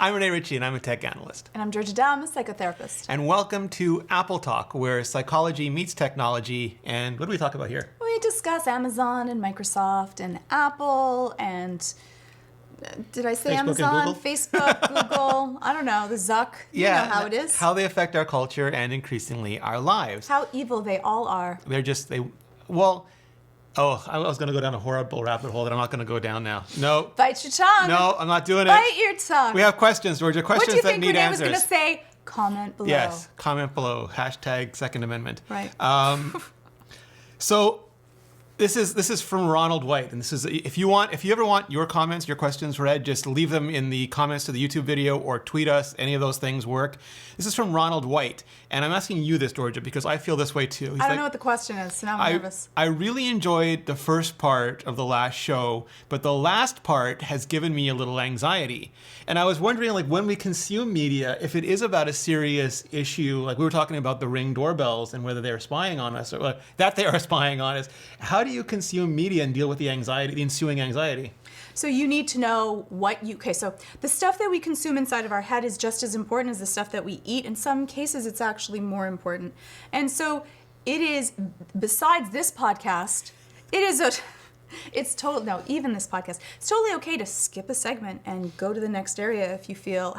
I'm Rene Ritchie, and I'm a tech analyst. And I'm Georgia Dow, I'm a psychotherapist. And welcome to Apple Talk, where psychology meets technology. And what do we talk about here? We discuss Amazon and Microsoft and Apple and... Did I say Facebook Amazon? and Facebook, Google, I don't know, the Zuck. You know how it is. How they affect our culture and increasingly our lives. How evil they all are. I was going to go down a horrible rabbit hole that I'm not going to go down now. No. Bite your tongue. No, I'm not doing it. Bite your tongue. We have questions, Georgia. Questions that need answers. What do you think Rene was going to say? Comment below. Yes, comment below. Hashtag Second Amendment. Right. So this is from Ronald White, and this is if you ever want your comments, your questions read, just leave them in the comments to the YouTube video or tweet us. Any of those things work. This is from Ronald White, and I'm asking you this, Georgia, because I feel this way too. I don't know what the question is, so now I'm nervous. I really enjoyed the first part of the last show, but the last part has given me a little anxiety. And I was wondering, like, when we consume media, if it is about a serious issue, like we were talking about the Ring doorbells and whether they're spying on us or that they are spying on us, how do you consume media and deal with the anxiety, the ensuing anxiety? So you need to know so the stuff that we consume inside of our head is just as important as the stuff that we eat. In some cases, it's actually more important. And so it is, besides this podcast, even this podcast, it's totally okay to skip a segment and go to the next area if you feel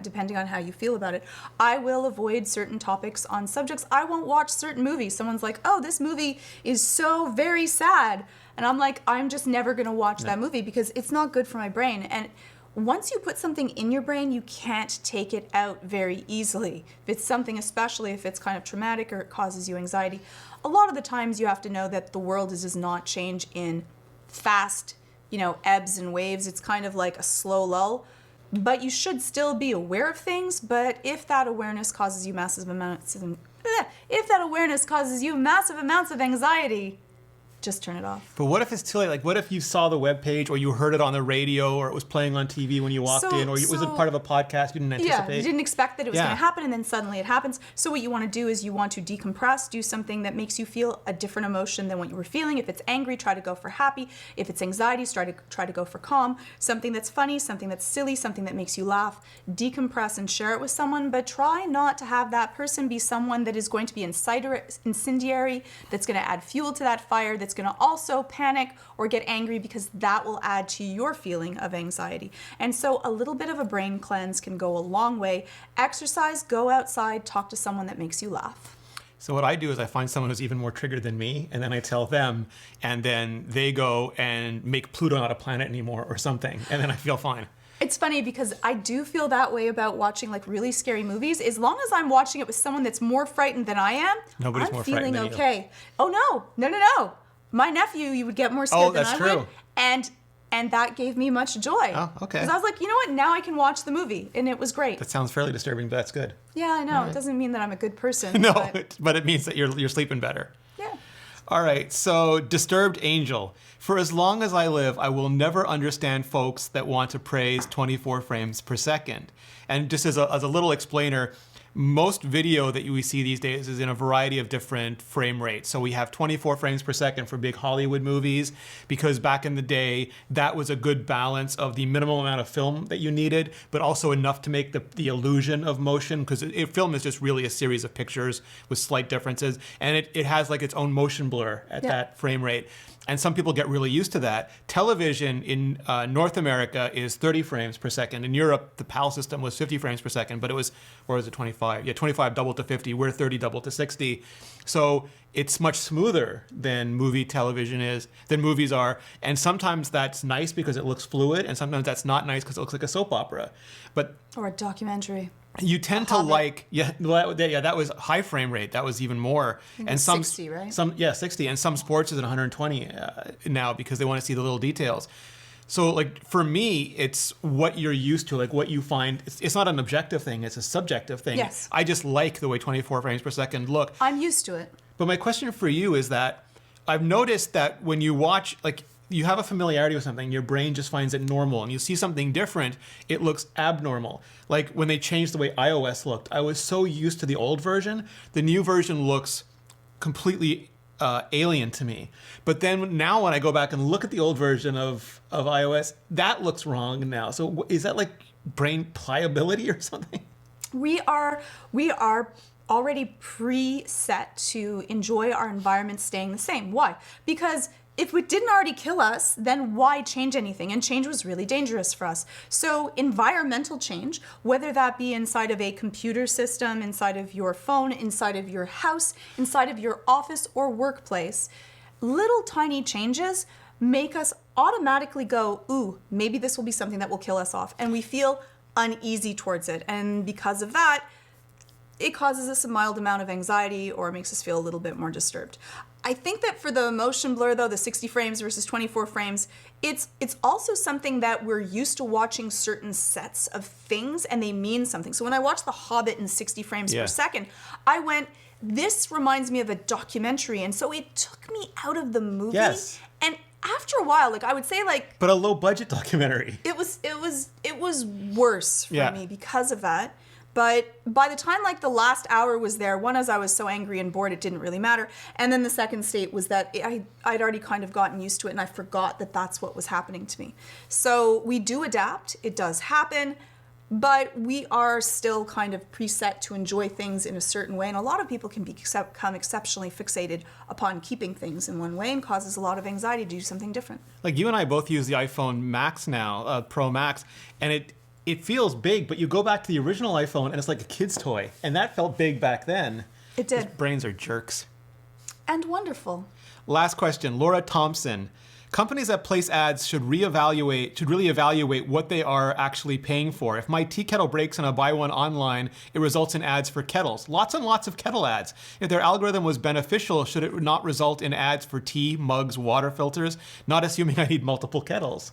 depending on how you feel about it. I will avoid certain topics on subjects. I won't watch certain movies. Someone's like, oh, this movie is so very sad. And I'm like, I'm just never going to watch that movie because it's not good for my brain. And once you put something in your brain, you can't take it out very easily. If it's something, especially if it's kind of traumatic or it causes you anxiety, a lot of the times you have to know that the world does not change in fast, ebbs and waves. It's kind of like a slow lull. But you should still be aware of things. But if that awareness causes you massive amounts of anxiety, just turn it off. But what if it's too late? Like, what if you saw the webpage or you heard it on the radio or it was playing on TV when you walked in or it was a part of a podcast you didn't anticipate? Yeah, you didn't expect that it was going to happen and then suddenly it happens. So what you want to do is you want to decompress, do something that makes you feel a different emotion than what you were feeling. If it's angry, try to go for happy. If it's anxiety, try to go for calm. Something that's funny, something that's silly, something that makes you laugh. Decompress and share it with someone, but try not to have that person be someone that is going to be incendiary, that's going to add fuel to that fire, that's going to also panic or get angry because that will add to your feeling of anxiety. And so a little bit of a brain cleanse can go a long way. Exercise, go outside, talk to someone that makes you laugh. So what I do is I find someone who's even more triggered than me, and then I tell them, and then they go and make Pluto not a planet anymore or something, and then I feel fine. It's funny because I do feel that way about watching like really scary movies. As long as I'm watching it with someone that's more frightened than I am, I'm feeling okay. Oh no. My nephew, you would get more scared than I would. And that gave me much joy. Oh, okay. Because I was like, you know what? Now I can watch the movie. And it was great. That sounds fairly disturbing, but that's good. Yeah, I know. Right. It doesn't mean that I'm a good person. No, but it means that you're sleeping better. Yeah. All right. So, Disturbed Angel. For as long as I live, I will never understand folks that want to praise 24 frames per second. And just as a little explainer, most video that we see these days is in a variety of different frame rates. So we have 24 frames per second for big Hollywood movies because back in the day, that was a good balance of the minimum amount of film that you needed, but also enough to make the illusion of motion because film is just really a series of pictures with slight differences. And it has like its own motion blur at that frame rate. And some people get really used to that. Television in North America is 30 frames per second. In Europe, the PAL system was 50 frames per second, but it was, or was it 25? Yeah, 25 doubled to 50. We're 30 doubled to 60. So it's much smoother than movies are. And sometimes that's nice because it looks fluid, and sometimes that's not nice because it looks like a soap opera. Or a documentary. You tend to like, that was high frame rate. That was even more. And 60, right? 60. And some sports is at 120 now because they want to see the little details. So like for me, it's what you're used to, like what you find. It's not an objective thing. It's a subjective thing. Yes. I just like the way 24 frames per second look. I'm used to it. But my question for you is that I've noticed that when you watch, like, you have a familiarity with something, your brain just finds it normal, and you see something different, it looks abnormal. Like when they changed the way iOS looked, I was so used to the old version. The new version looks completely alien to me. But then now when I go back and look at the old version of iOS, that looks wrong now. So is that like brain pliability or something? We are already preset to enjoy our environment staying the same. Why? Because if it didn't already kill us, then why change anything? And change was really dangerous for us. So environmental change, whether that be inside of a computer system, inside of your phone, inside of your house, inside of your office or workplace, little tiny changes make us automatically go, ooh, maybe this will be something that will kill us off. And we feel uneasy towards it. And because of that, it causes us a mild amount of anxiety or makes us feel a little bit more disturbed. I think that for the motion blur, though, the 60 frames versus 24 frames, it's also something that we're used to watching certain sets of things and they mean something. So when I watched The Hobbit in 60 frames per second, I went, this reminds me of a documentary. And so it took me out of the movie. Yes. And after a while, like I would say, like, but a low budget documentary. It was worse for me because of that. But by the time like the last hour was there, one, as I was so angry and bored, it didn't really matter. And then the second state was that I'd already kind of gotten used to it and I forgot that that's what was happening to me. So we do adapt. It does happen. But we are still kind of preset to enjoy things in a certain way. And a lot of people can become exceptionally fixated upon keeping things in one way and causes a lot of anxiety to do something different. Like you and I both use the iPhone Max now, Pro Max, and it feels big, but you go back to the original iPhone and it's like a kid's toy. And that felt big back then. It did. These brains are jerks. And wonderful. Last question, Laura Thompson. Companies that place ads should really evaluate what they are actually paying for. If my tea kettle breaks and I buy one online, it results in ads for kettles. Lots and lots of kettle ads. If their algorithm was beneficial, should it not result in ads for tea, mugs, water filters? Not assuming I need multiple kettles.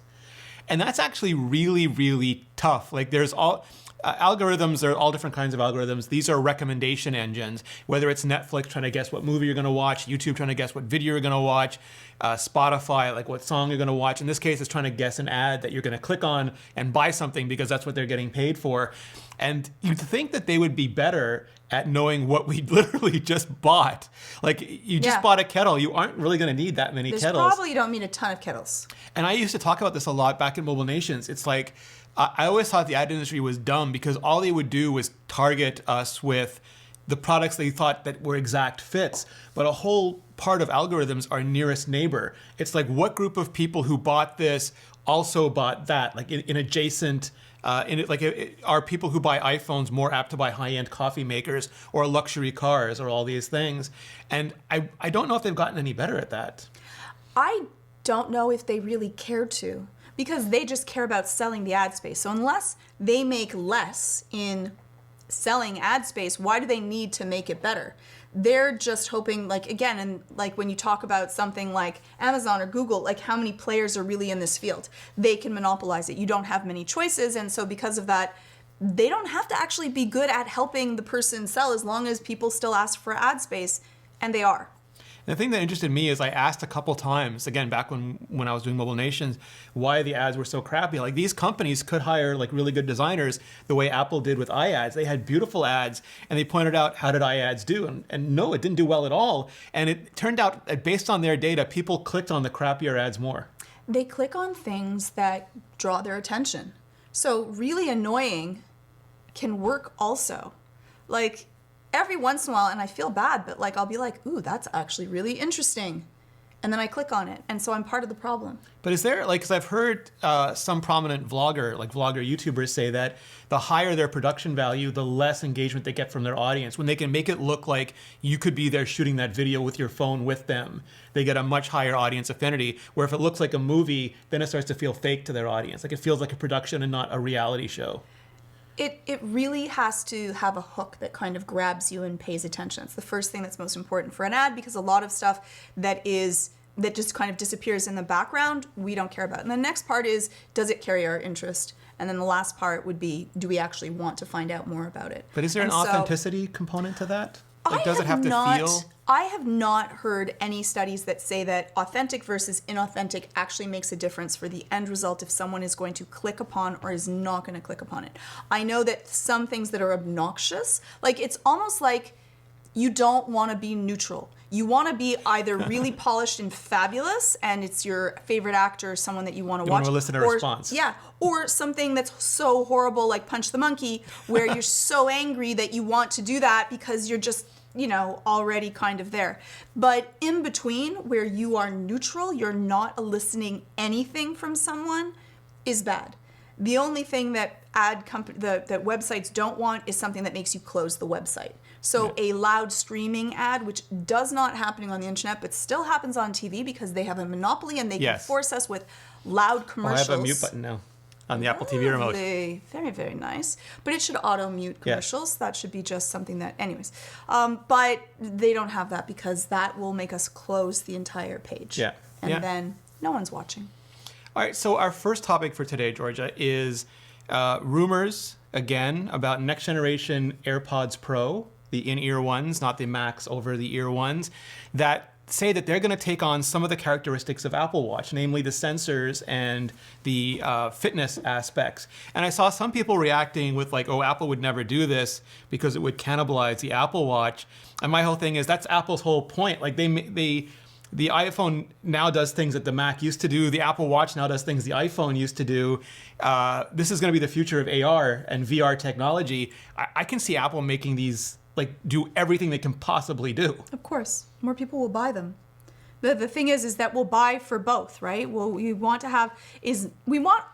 And that's actually really, really tough. Like there's algorithms, there are all different kinds of algorithms. These are recommendation engines, whether it's Netflix trying to guess what movie you're going to watch, YouTube trying to guess what video you're going to watch, Spotify, like what song you're going to watch. In this case, it's trying to guess an ad that you're going to click on and buy something because that's what they're getting paid for. And you'd think that they would be better at knowing what we literally just bought. Like you just bought a kettle. You aren't really going to need that many kettles. Probably you don't need a ton of kettles. And I used to talk about this a lot back in Mobile Nations. It's like, I always thought the ad industry was dumb because all they would do was target us with the products they thought that were exact fits. But a whole part of algorithms are nearest neighbor. It's like what group of people who bought this also bought that, like in adjacent. Are people who buy iPhones more apt to buy high-end coffee makers or luxury cars or all these things? And I don't know if they've gotten any better at that. I don't know if they really care to, because they just care about selling the ad space. So unless they make less in selling ad space, why do they need to make it better? They're just hoping, like, again, and like when you talk about something like Amazon or Google, like how many players are really in this field? They can monopolize it. You don't have many choices. And so because of that, they don't have to actually be good at helping the person sell as long as people still ask for ad space, and they are. And the thing that interested me is I asked a couple times, again, back when I was doing Mobile Nations, why the ads were so crappy. Like these companies could hire like really good designers the way Apple did with iAds. They had beautiful ads and they pointed out, how did iAds do? And no, it didn't do well at all. And it turned out that based on their data, people clicked on the crappier ads more. They click on things that draw their attention. So really annoying can work also. Like, every once in a while, and I feel bad, but like I'll be like, ooh, that's actually really interesting. And then I click on it. And so I'm part of the problem. But is there, like, because I've heard some prominent vlogger YouTubers say that the higher their production value, the less engagement they get from their audience. When they can make it look like you could be there shooting that video with your phone with them, they get a much higher audience affinity. Where if it looks like a movie, then it starts to feel fake to their audience. Like it feels like a production and not a reality show. It really has to have a hook that kind of grabs you and pays attention. It's the first thing that's most important for an ad, because a lot of stuff that just kind of disappears in the background, we don't care about. And the next part is, does it carry our interest? And then the last part would be, do we actually want to find out more about it? But is there an authenticity component to that? Like, does it have to feel? I have not heard any studies that say that authentic versus inauthentic actually makes a difference for the end result if someone is going to click upon or is not going to click upon it. I know that some things that are obnoxious, like it's almost like you don't want to be neutral. You want to be either really polished and fabulous, and it's your favorite actor or someone that you want to watch. You want to listen to a response. Yeah, or something that's so horrible like Punch the Monkey, where you're so angry that you want to do that because you're just, already kind of there. But in between, where you are neutral, you're not eliciting anything from someone, is bad. The only thing that that websites don't want is something that makes you close the website. So a loud streaming ad, which does not happening on the internet, but still happens on TV because they have a monopoly and they can force us with loud commercials. I have a mute button now on the Apple TV remote. Very, very nice. But it should auto-mute commercials. That should be just something that, anyways. But they don't have that because that will make us close the entire page. Yeah. And then no one's watching. All right, so our first topic for today, Georgia, is rumors, again, about next generation AirPods Pro, the in-ear ones, not the Max over-the-ear ones, that say that they're going to take on some of the characteristics of Apple Watch, namely the sensors and the fitness aspects. And I saw some people reacting with like, oh, Apple would never do this because it would cannibalize the Apple Watch. And my whole thing is that's Apple's whole point. Like the iPhone now does things that the Mac used to do. The Apple Watch now does things the iPhone used to do. This is going to be the future of AR and VR technology. I can see Apple making these do everything they can possibly do. Of course, more people will buy them. The thing is that we'll buy for both, right? We want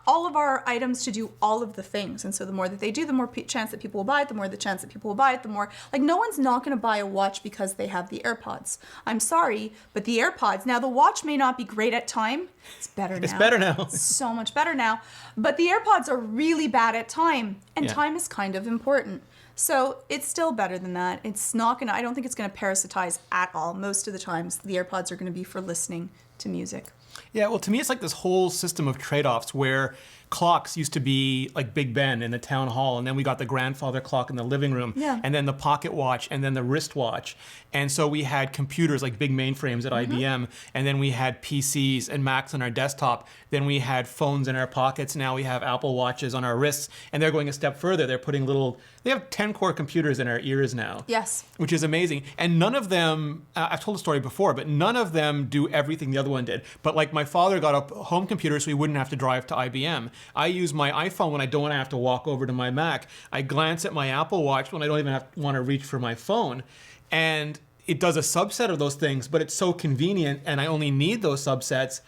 all of our items to do all of the things. And so the more that they do, the more chance that people will buy it, the more the chance that people will buy it, the more, no one's not going to buy a watch because they have the AirPods. I'm sorry, but the AirPods, now the watch may not be great at time. It's better now. It's better now. It's so much better now. But the AirPods are really bad at time. And time is kind of important. So it's still better than that. It's not gonna, I don't think it's gonna parasitize at all. Most of the times the AirPods are gonna be for listening to music. Yeah, well, to me, it's like this whole system of trade-offs where clocks used to be like Big Ben in the town hall, and then we got the grandfather clock in the living room, and then the pocket watch, and then the wristwatch. And so we had computers like big mainframes at IBM, and then we had PCs and Macs on our desktop. Then we had phones in our pockets. Now we have Apple Watches on our wrists, and they're going a step further. They're putting they have 10-core computers in our ears now. Yes. Which is amazing. And none of them, I've told the story before, but none of them do everything the other one did. But like my father got a home computer so he wouldn't have to drive to IBM. I use my iPhone when I don't want to have to walk over to my Mac. I glance at my Apple Watch when I don't even want to reach for my phone. And it does a subset of those things, but it's so convenient and I only need those subsets.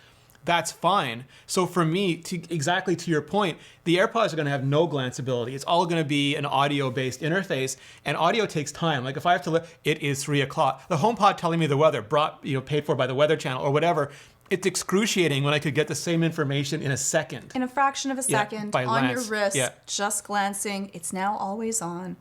That's fine. So for me, exactly to your point, the AirPods are going to have no glanceability. It's all going to be an audio-based interface, and audio takes time. Like if I have to, it is 3 o'clock. The HomePod telling me the weather, paid for by the Weather Channel or whatever. It's excruciating when I could get the same information in a second. In a fraction of a second, by on glance. your wrist, just glancing. It's now always on.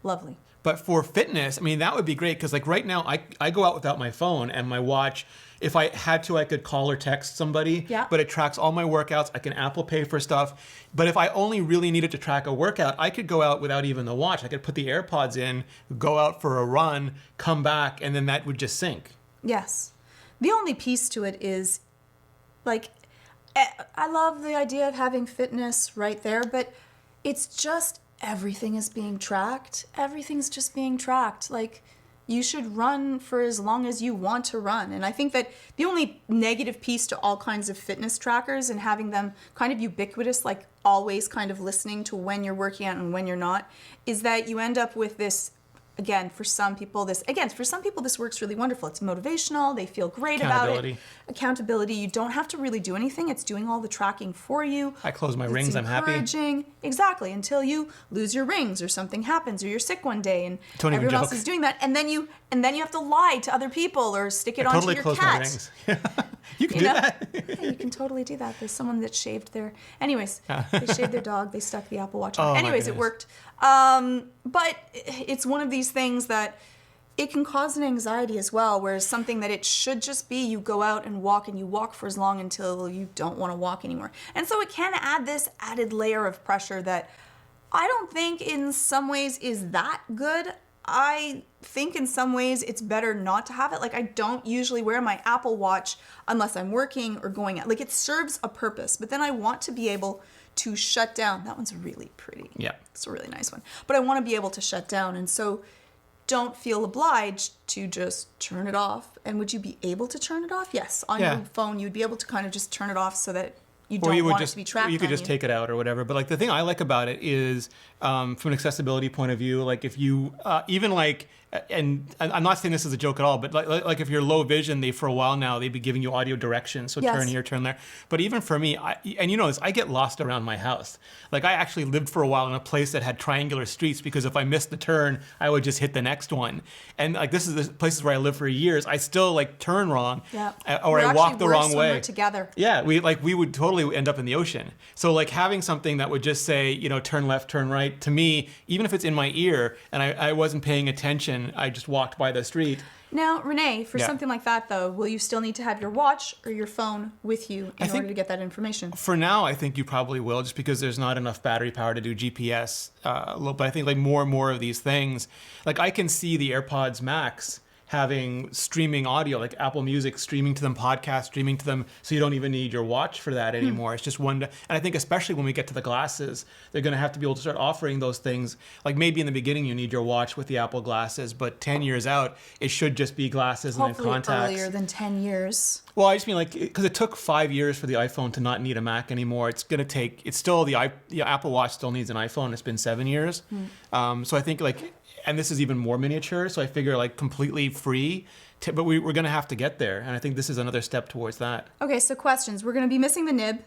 Lovely. But for fitness, I mean, that would be great because like right now, I go out without my phone and my watch. If I had to, I could call or text somebody, but it tracks all my workouts. I can Apple Pay for stuff. But if I only really needed to track a workout, I could go out without even the watch. I could put the AirPods in, go out for a run, come back, and then that would just sync. Yes. The only piece to it is, I love the idea of having fitness right there, but it's just everything is being tracked. Everything's just being tracked. You should run for as long as you want to run. And I think that the only negative piece to all kinds of fitness trackers and having them kind of ubiquitous, always kind of listening to when you're working out and when you're not, is that you end up with this. Again, for some people, this works really wonderful. It's motivational. They feel great about it. Accountability. You don't have to really do anything. It's doing all the tracking for you. I close my rings. I'm happy. Encouraging. Exactly. Until you lose your rings or something happens or you're sick one day and everyone else is doing that. And then you have to lie to other people or stick it onto your cat. My rings. You can do that. Yeah, you can totally do that. There's someone that shaved their... Anyways, they shaved their dog. They stuck the Apple Watch on. Anyways, it worked. But it's one of these things that it can cause an anxiety as well, whereas something that it should just be you go out and you walk for as long until you don't want to walk anymore. And so it can add this added layer of pressure that I don't think in some ways is that good. I think in some ways it's better not to have it. I don't usually wear my Apple Watch unless I'm working or going out. It serves a purpose, but then I want to be able to shut down. That one's really pretty. Yeah. It's a really nice one. But I want to be able to shut down. And so don't feel obliged to just turn it off. And would you be able to turn it off? Yes. On your phone, you'd be able to kind of just turn it off so that you don't want it to be tracked. You could just take it out or whatever. But like the thing I like about it is from an accessibility point of view, like if you even like, and I'm not saying this is a joke at all, but like if you're low vision, for a while now, they'd be giving you audio directions. So turn here, turn there. But even for me, and you know this, I get lost around my house. Like I actually lived for a while in a place that had triangular streets because if I missed the turn, I would just hit the next one. And like this is the places where I lived for years. I still like turn wrong, or I walk the wrong way. Together. Yeah, we would totally end up in the ocean. So like having something that would just say, you know, turn left, turn right, to me, even if it's in my ear and I wasn't paying attention, I just walked by the street. Now, Rene, for something like that, though, will you still need to have your watch or your phone with you in order to get that information? For now, I think you probably will, just because there's not enough battery power to do GPS. But I think like more and more of these things, like I can see the AirPods Max having streaming audio, like Apple Music streaming to them, podcasts streaming to them, so you don't even need your watch for that anymore. It's just one. And I think especially when we get to the glasses, they're going to have to be able to start offering those things. Like maybe in the beginning you need your watch with the Apple glasses, but 10 years out, it should just be glasses and then contacts. Hopefully earlier than 10 years. Well, I just mean like, because it took 5 years for the iPhone to not need a Mac anymore. It's going to take, it's still, the Apple Watch still needs an iPhone. It's been 7 years. So I think like, and this is even more miniature, so I figure like completely free, but we're going to have to get there, and I think this is another step towards that. Okay, so questions. We're going to be missing the nib.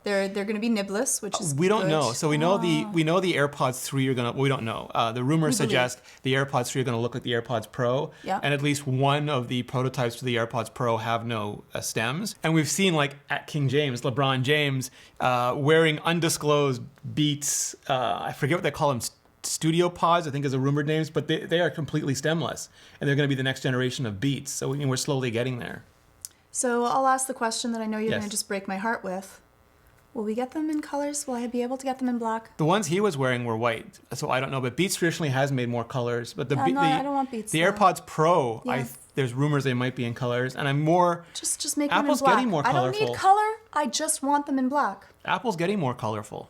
They're going to be nibless, which is we don't good. know. So we know the AirPods 3 are going to. We don't know. The rumors suggest the AirPods 3 are going to look like the AirPods Pro, and at least one of the prototypes for the AirPods Pro have no stems. And we've seen like at King James, LeBron James, wearing undisclosed Beats. I forget what they call them. Studio Pods, I think is a rumored names, but they are completely stemless, and they're going to be the next generation of Beats. So we're slowly getting there. So I'll ask the question that I know you're going to just break my heart with. Will we get them in colors? Will I be able to get them in black? The ones he was wearing were white, so I don't know. But Beats traditionally has made more colors. But I don't want Beats. The AirPods Pro, there's rumors they might be in colors, and I'm more. Just make Apple's them in black. Getting more colorful. I don't need color. I just want them in black. Apple's getting more colorful.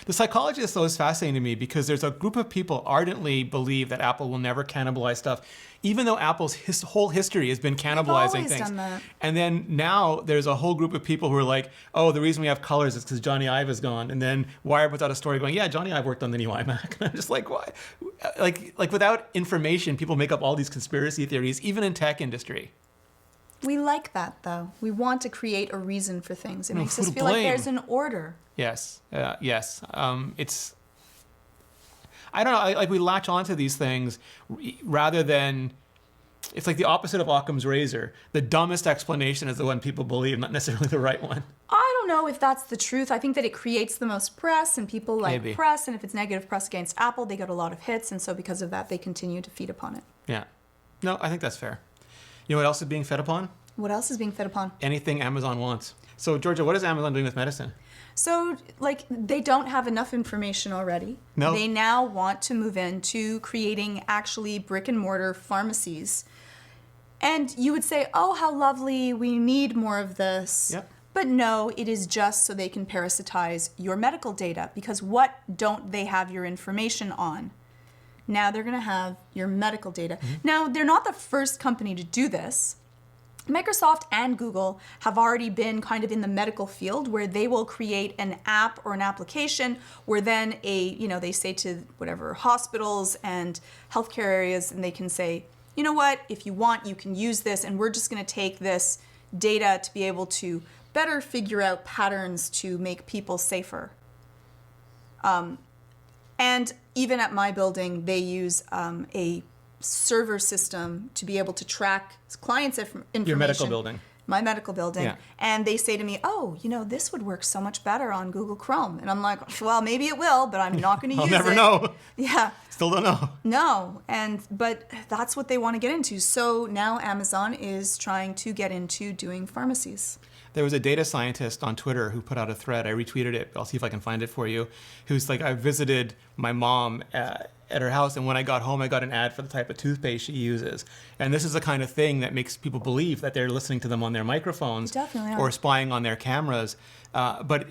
The psychologist, though, is fascinating to me because there's a group of people ardently believe that Apple will never cannibalize stuff, even though Apple's whole history has been cannibalizing things. Done that. And then now there's a whole group of people who are like, oh, the reason we have colors is because Johnny Ive is gone. And then Wired puts out a story going, yeah, Johnny Ive worked on the new iMac. And I'm just like, why? Like without information, people make up all these conspiracy theories, even in tech industry. We like that, though. We want to create a reason for things. It makes us feel like there's an order. Yes, yes. It's, I don't know, like we latch onto these things rather than, it's like the opposite of Occam's razor. The dumbest explanation is the one people believe, not necessarily the right one. I don't know if that's the truth. I think that it creates the most press, and people like press, and if it's negative press against Apple, they get a lot of hits, and so because of that, they continue to feed upon it. Yeah. No, I think that's fair. You know what else is being fed upon? What else is being fed upon? Anything Amazon wants. So, Georgia, what is Amazon doing with medicine? So, like, they don't have enough information already. No. They now want to move into creating actually brick and mortar pharmacies. And you would say, oh, how lovely, we need more of this. Yep. But no, it is just so they can parasitize your medical data, because what don't they have your information on? Now they're going to have your medical data. Mm-hmm. Now, they're not the first company to do this. Microsoft and Google have already been kind of in the medical field, where they will create an app or an application where then they say to whatever hospitals and healthcare areas, and they can say, you know what, if you want, you can use this, and we're just going to take this data to be able to better figure out patterns to make people safer. And even at my building, they use a server system to be able to track clients' information. Your medical building. My medical building. Yeah. And they say to me, oh, this would work so much better on Google Chrome. And I'm like, well, maybe it will, but I'm not going to use it. I'll never know. Yeah. Still don't know. No. But that's what they want to get into. So now Amazon is trying to get into doing pharmacies. There was a data scientist on Twitter who put out a thread. I retweeted it. I'll see if I can find it for you. Who's like, I visited my mom at her house, and when I got home, I got an ad for the type of toothpaste she uses. And this is the kind of thing that makes people believe that they're listening to them on their microphones Definitely are. or spying on their cameras. But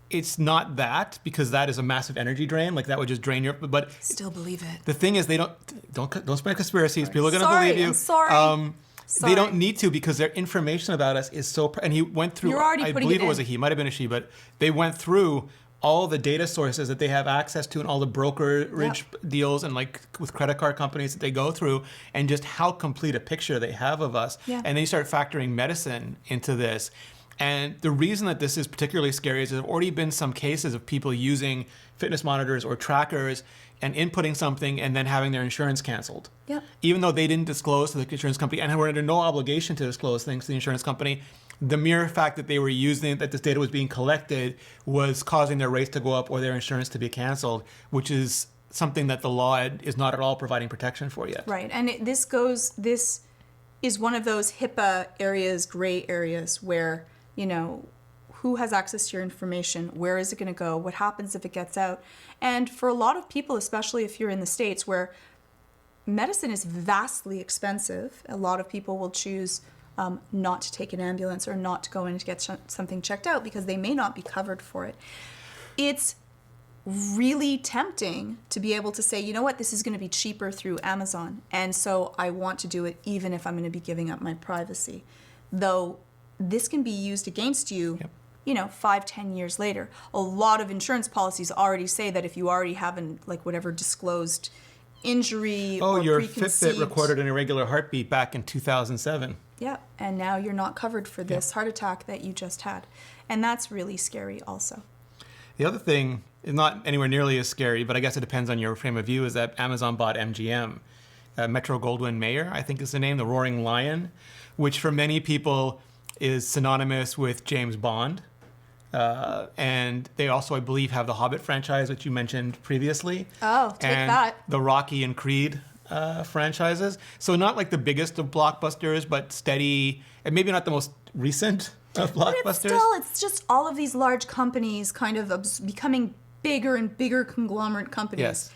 it's not that, because that is a massive energy drain. Like that would just drain your. But Still believe it. the thing is, they don't spread conspiracies. Sorry. People are going to believe you. I'm sorry. They don't need to, because their information about us is so. And he went through. You're already I putting believe it it was a in. he, might have been a she, but they went through all the data sources that they have access to and all the brokerage deals and like with credit card companies that they go through, and just how complete a picture they have of us. Yeah. And then you start factoring medicine into this. And the reason that this is particularly scary is there have already been some cases of people using fitness monitors or trackers and inputting something and then having their insurance canceled. Yep. Even though they didn't disclose to the insurance company and were under no obligation to disclose things to the insurance company, the mere fact that they were using, that this data was being collected, was causing their rates to go up or their insurance to be canceled, which is something that the law is not at all providing protection for yet. Right. And this is one of those HIPAA areas, gray areas where, who has access to your information? Where is it going to go? What happens if it gets out? And for a lot of people, especially if you're in the States where medicine is vastly expensive, a lot of people will choose not to take an ambulance or not to go in to get something checked out because they may not be covered for it. It's really tempting to be able to say, you know what, this is going to be cheaper through Amazon. And so I want to do it even if I'm going to be giving up my privacy. Though this can be used against you, 5-10 years later. A lot of insurance policies already say that if you already have whatever disclosed injury or your preconceived... Fitbit recorded an irregular heartbeat back in 2007. Yeah, and now you're not covered for this heart attack that you just had. And that's really scary also. The other thing is not anywhere nearly as scary, but I guess it depends on your frame of view, is that Amazon bought MGM. Metro-Goldwyn-Mayer, I think is the name, the Roaring Lion, which for many people is synonymous with James Bond. And they also, I believe, have the Hobbit franchise, which you mentioned previously. Oh, take and that. The Rocky and Creed franchises. So not like the biggest of blockbusters, but steady, and maybe not the most recent of blockbusters. It's just all of these large companies kind of becoming bigger and bigger conglomerate companies. Yes.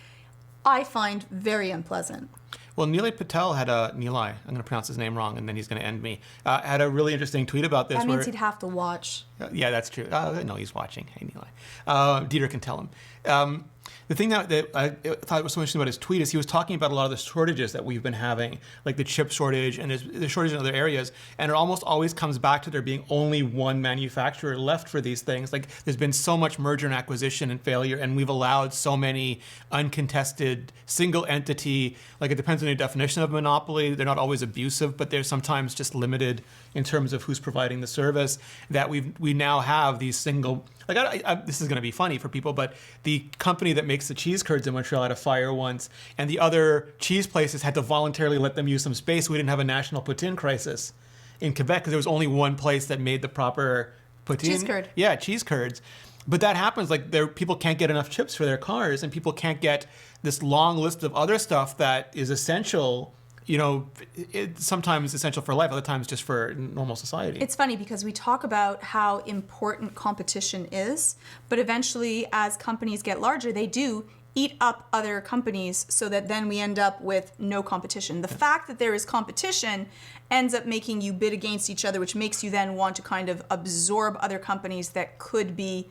I find very unpleasant. Well, Nilay Patel had Nilay, I'm going to pronounce his name wrong and then he's going to end me, had a really interesting tweet about this. That means he'd have to watch. Yeah, that's true. No, he's watching. Hey, Nilay. Dieter can tell him. The thing that I thought was so interesting about his tweet is he was talking about a lot of the shortages that we've been having, like the chip shortage and the shortage in other areas. And it almost always comes back to there being only one manufacturer left for these things. Like there's been so much merger and acquisition and failure, and we've allowed so many uncontested single entity, like it depends on your definition of monopoly. They're not always abusive, but they're sometimes just limited in terms of who's providing the service, that we now have these single, this is going to be funny for people, but the company that makes the cheese curds in Montreal had a fire once, and the other cheese places had to voluntarily let them use some space. We didn't have a national poutine crisis in Quebec because there was only one place that made the proper poutine. Cheese curd. Yeah, cheese curds. But that happens, people can't get enough chips for their cars, and people can't get this long list of other stuff that is essential. It's sometimes essential for life, other times just for normal society. It's funny because we talk about how important competition is, but eventually as companies get larger, they do eat up other companies so that then we end up with no competition. The fact that there is competition ends up making you bid against each other, which makes you then want to kind of absorb other companies that could be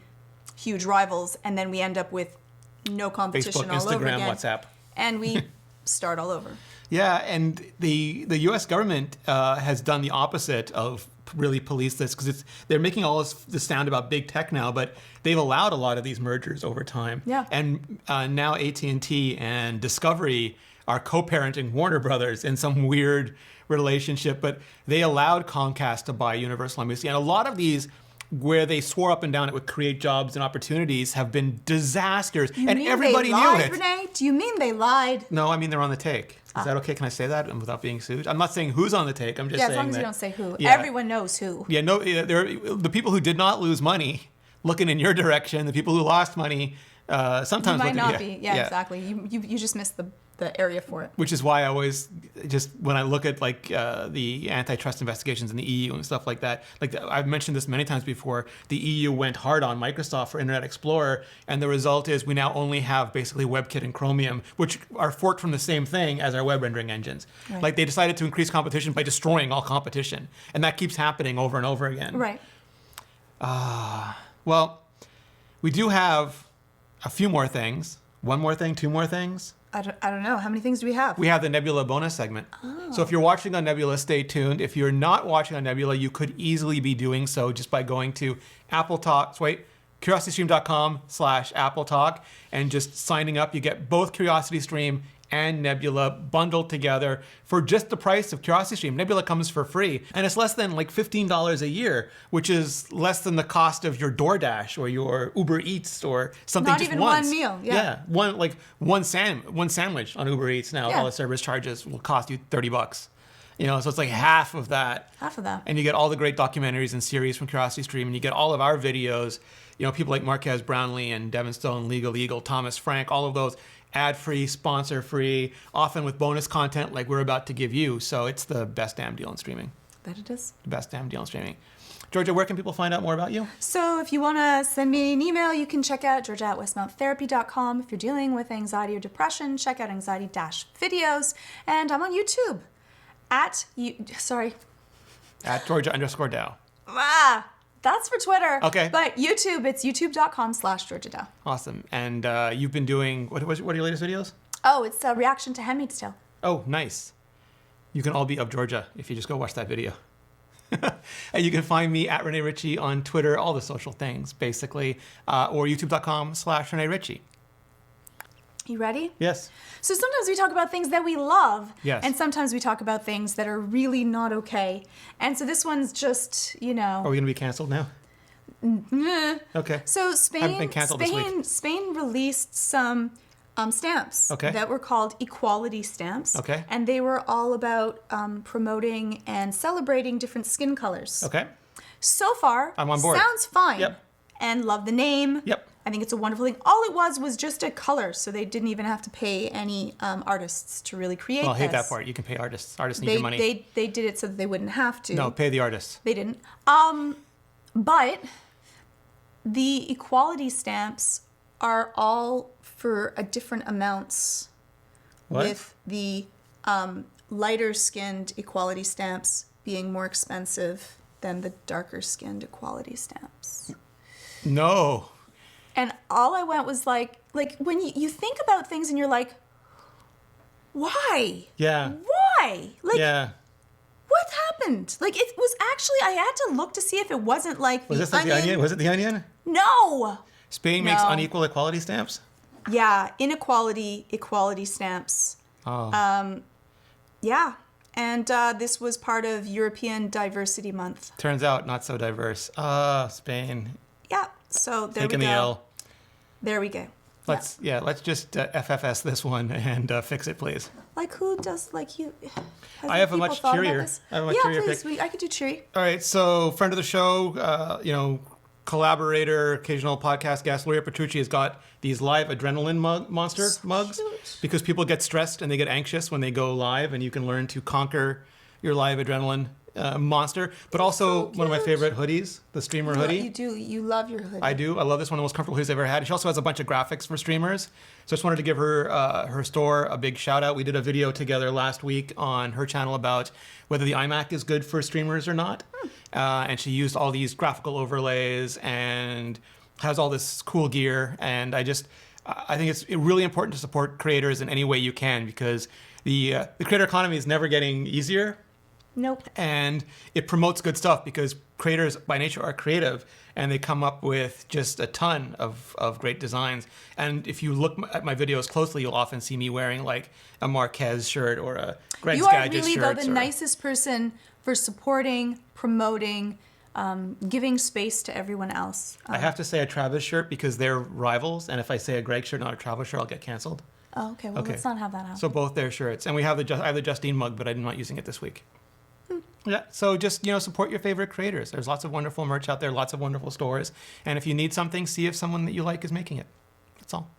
huge rivals, and then we end up with no competition Facebook, all over Instagram, again. WhatsApp. And we start all over. Yeah, and the U.S. government has done the opposite of really police this, because they're making all this sound about big tech now, but they've allowed a lot of these mergers over time. Yeah. And now AT&T and Discovery are co-parenting Warner Brothers in some weird relationship, but they allowed Comcast to buy Universal NBC. And a lot of these, where they swore up and down it would create jobs and opportunities, have been disasters. And everybody knew it. Rene? Do you mean they lied? No, I mean they're on the take. Is that okay? Can I say that without being sued? I'm not saying who's on the take. I'm just saying as long as that, you don't say who. Yeah. Everyone knows who. Yeah, no, the people who did not lose money looking in your direction, the people who lost money sometimes You might not be. Yeah, exactly. You just missed the area for it. Which is why I always just, when I look at the antitrust investigations in the EU and stuff like that, I've mentioned this many times before, the EU went hard on Microsoft for Internet Explorer, and the result is we now only have basically WebKit and Chromium, which are forked from the same thing as our web rendering engines. Right. They decided to increase competition by destroying all competition, and that keeps happening over and over again. Right. Well, We do have a few more things. One more thing, two more things. I don't know. How many things do we have? We have the Nebula bonus segment. So if you're watching on Nebula, stay tuned. If you're not watching on Nebula, you could easily be doing so just by going to curiositystream.com/Apple Talk and just signing up. You get both CuriosityStream and Nebula bundled together for just the price of CuriosityStream. Nebula comes for free, and it's less than like $15 a year, which is less than the cost of your DoorDash or your Uber Eats or something. Not just even once. one meal. Yeah. One sandwich on Uber Eats now. Yeah. All the service charges will cost you $30. So it's like half of that. Half of that. And you get all the great documentaries and series from CuriosityStream, and you get all of our videos. People like Marquez Brownlee and Devin Stone, Legal Eagle, Thomas Frank, all of those ad-free, sponsor-free, often with bonus content like we're about to give you. So it's the best damn deal in streaming. Bet it is. The best damn deal in streaming. Georgia, where can people find out more about you? So if you want to send me an email, you can check out georgia@westmounttherapy.com. If you're dealing with anxiety or depression, check out anxiety-videos. And I'm on YouTube at Georgia_Dow. That's for Twitter. Okay. But YouTube, it's youtube.com/GeorgiaDow. Awesome. And you've been doing, what are your latest videos? Oh, it's a reaction to Handmaid's Tale. Oh, nice. You can all be of Georgia if you just go watch that video. And you can find me at Rene Ritchie on Twitter, all the social things, basically, or youtube.com/Rene Ritchie. You ready? Yes. So sometimes we talk about things that we love. Yes. And sometimes we talk about things that are really not okay. And so this one's just, Are we going to be canceled now? Meh. Okay. So Haven't been canceled this week. Spain released some stamps that were called equality stamps. Okay. And they were all about promoting and celebrating different skin colors. Okay. So far, I'm on board. Sounds fine. Yep. And love the name. Yep. I think it's a wonderful thing. All it was just a color, so they didn't even have to pay any artists to really create Well, I hate this. that part. You can pay artists. Artists need your money. They did it so that they wouldn't have to. No, pay the artists. They didn't. But the equality stamps are all for a different amounts. What? With the lighter skinned equality stamps being more expensive than the darker skinned equality stamps. No. And all I went was like when you think about things and you're like, why? Yeah. Why? Yeah. What happened? It was actually, I had to look to see if it wasn't like Was this like the Onion? Was it the Onion? No. Spain makes No. unequal equality stamps? Yeah, inequality, equality stamps. Oh. Yeah. And this was part of European Diversity Month. Turns out not so diverse. Spain. Yeah. So there Taking we the go. L. There we go. Let's just FFS this one and fix it, please. Who does you? I have a much cheerier. Please. I could do cheery. All right, so friend of the show, collaborator, occasional podcast guest, Luria Petrucci has got these live adrenaline mugs Cute. because people get stressed and they get anxious when they go live, and you can learn to conquer your live adrenaline monster. But also one of my favorite hoodies, the streamer hoodie. You do. You love your hoodie. I do. I love this one. Of the most comfortable hoodies I've ever had. She also has a bunch of graphics for streamers. So I just wanted to give her her store a big shout out. We did a video together last week on her channel about whether the iMac is good for streamers or not. And she used all these graphical overlays and has all this cool gear. And I think it's really important to support creators in any way you can, because the creator economy is never getting easier. Nope. And it promotes good stuff because creators by nature are creative, and they come up with just a ton of great designs. And if you look at my videos closely, you'll often see me wearing a Marquez shirt or a Greg's You are Gadgets really shirt. the nicest person for supporting, promoting, giving space to everyone else. I have to say a Travis shirt because they're rivals, and if I say a Greg shirt, not a Travis shirt, I'll get canceled. Oh, okay. Well, let's not have that happen. So both their shirts. And we have I have the Justine mug, but I'm not using it this week. Yeah, so just, support your favorite creators. There's lots of wonderful merch out there, lots of wonderful stores. And if you need something, see if someone that you like is making it. That's all.